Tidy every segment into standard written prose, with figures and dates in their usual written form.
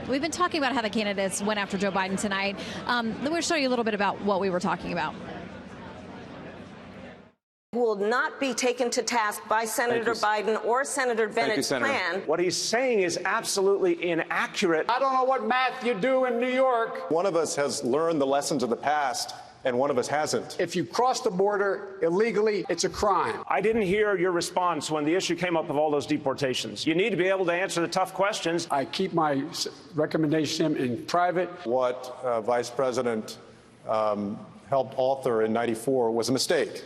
We've been talking about how the candidates went after Joe Biden tonight. Let me show you a little bit about what we were talking about. Will not be taken to task by Senator Biden or Senator Bennett's plan. What he's saying is absolutely inaccurate. I don't know what math you do in New York. One of us has learned the lessons of the past, and one of us hasn't. If you cross the border illegally, it's a crime. I didn't hear your response when the issue came up of all those deportations. You need to be able to answer the tough questions. I keep my recommendation in private. What Vice President helped author in '94 was a mistake.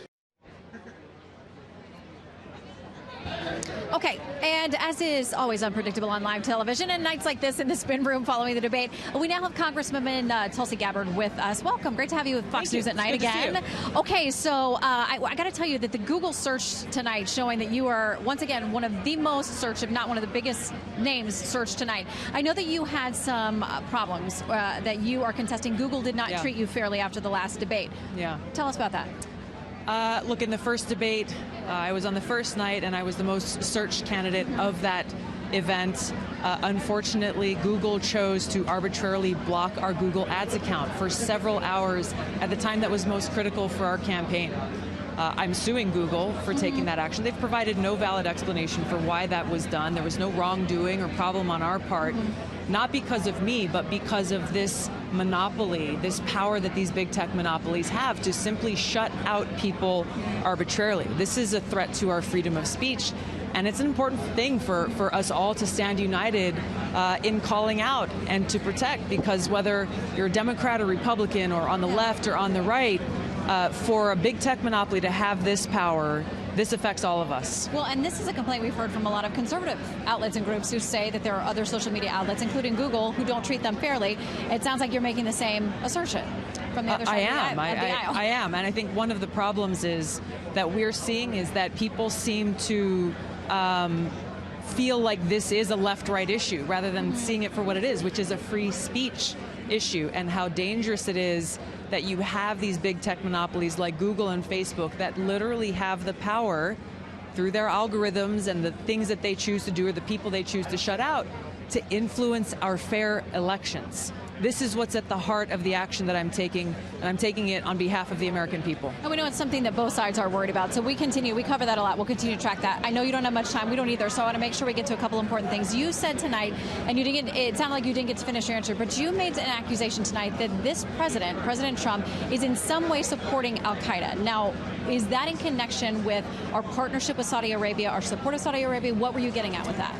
Okay, and as is always unpredictable on live television and nights like this in the spin room following the debate, we now have Congresswoman Tulsi Gabbard with us. Welcome. Great to have you with Fox News at Night again. Okay, so I got to tell you that the Google search tonight showing that you are, once again, one of the most searched, if not one of the biggest names searched tonight. I know that you had some problems that you are contesting. Google did not treat you fairly after the last debate. Yeah. Tell us about that. Look, in the first debate, I was on the first night, and I was the most searched candidate of that event. Unfortunately, Google chose to arbitrarily block our Google Ads account for several hours at the time that was most critical for our campaign. I'm suing Google for taking that action. They've provided no valid explanation for why that was done. There was no wrongdoing or problem on our part, not because of me, but because of this monopoly, this power that these big tech monopolies have to simply shut out people arbitrarily. This is a threat to our freedom of speech. And it's an important thing for us all to stand united in calling out and to protect, because whether you're a Democrat or Republican or on the left or on the right, for a big tech monopoly to have this power, this affects all of us. Well, and this is a complaint we've heard from a lot of conservative outlets and groups who say that there are other social media outlets, including Google, who don't treat them fairly. It sounds like you're making the same assertion from the other side of the aisle. I am, and I think one of the problems is that we're seeing is that people seem to feel like this is a left-right issue rather than seeing it for what it is, which is a free speech issue, and how dangerous it is that you have these big tech monopolies like Google and Facebook that literally have the power through their algorithms and the things that they choose to do or the people they choose to shut out to influence our fair elections. This is what's at the heart of the action that I'm taking, and I'm taking it on behalf of the American people. And we know it's something that both sides are worried about, so we cover that a lot. We'll continue to track that. I know you don't have much time, we don't either, so I want to make sure we get to a couple important things. You said tonight, and it sounded like you didn't get to finish your answer, but you made an accusation tonight that this president, President Trump, is in some way supporting al-Qaeda. Now, is that in connection with our partnership with Saudi Arabia, our support of Saudi Arabia? What were you getting at with that?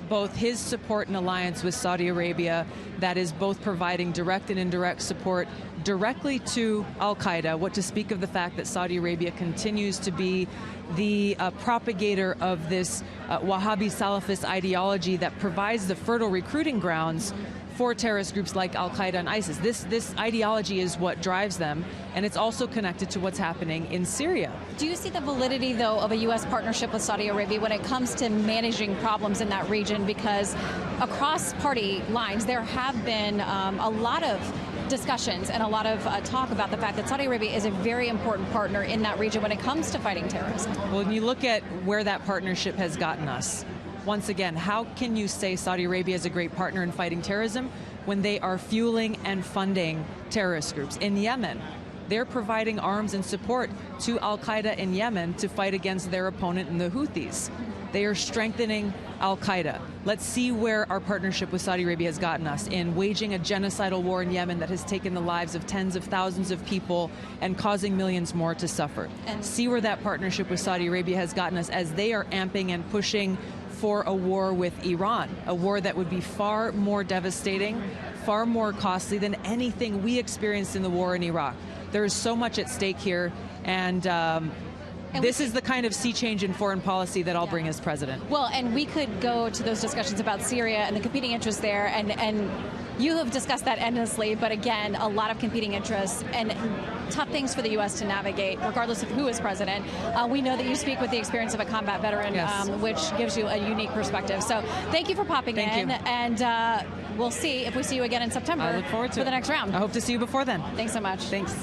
Both his support and alliance with Saudi Arabia, that is both providing direct and indirect support directly to al-Qaeda, what to speak of the fact that Saudi Arabia continues to be the propagator of this Wahhabi Salafist ideology that provides the fertile recruiting grounds for terrorist groups like al-Qaeda and ISIS. This ideology is what drives them, and it's also connected to what's happening in Syria. Do you see the validity, though, of a U.S. partnership with Saudi Arabia when it comes to managing problems in that region? Because across party lines, there have been a lot of discussions and a lot of talk about the fact that Saudi Arabia is a very important partner in that region when it comes to fighting terrorism. Well, when you look at where that partnership has gotten us, once again, how can you say Saudi Arabia is a great partner in fighting terrorism when they are fueling and funding terrorist groups? In Yemen, they're providing arms and support to al-Qaeda in Yemen to fight against their opponent in the Houthis. They are strengthening al-Qaeda. Let's see where our partnership with Saudi Arabia has gotten us in waging a genocidal war in Yemen that has taken the lives of tens of thousands of people and causing millions more to suffer. And see where that partnership with Saudi Arabia has gotten us as they are amping and pushing for a war with Iran, a war that would be far more devastating, far more costly than anything we experienced in the war in Iraq. There is so much at stake here, and this is the kind of sea change in foreign policy that I'll bring as president. Well, and we could go to those discussions about Syria and the competing interests there, and you have discussed that endlessly, but again, a lot of competing interests and tough things for the U.S. to navigate, regardless of who is president. We know that you speak with the experience of a combat veteran, which gives you a unique perspective. So thank you for popping in, and we'll see if we see you again in September. I look forward to the next round. I hope to see you before then. Thanks so much. Thanks.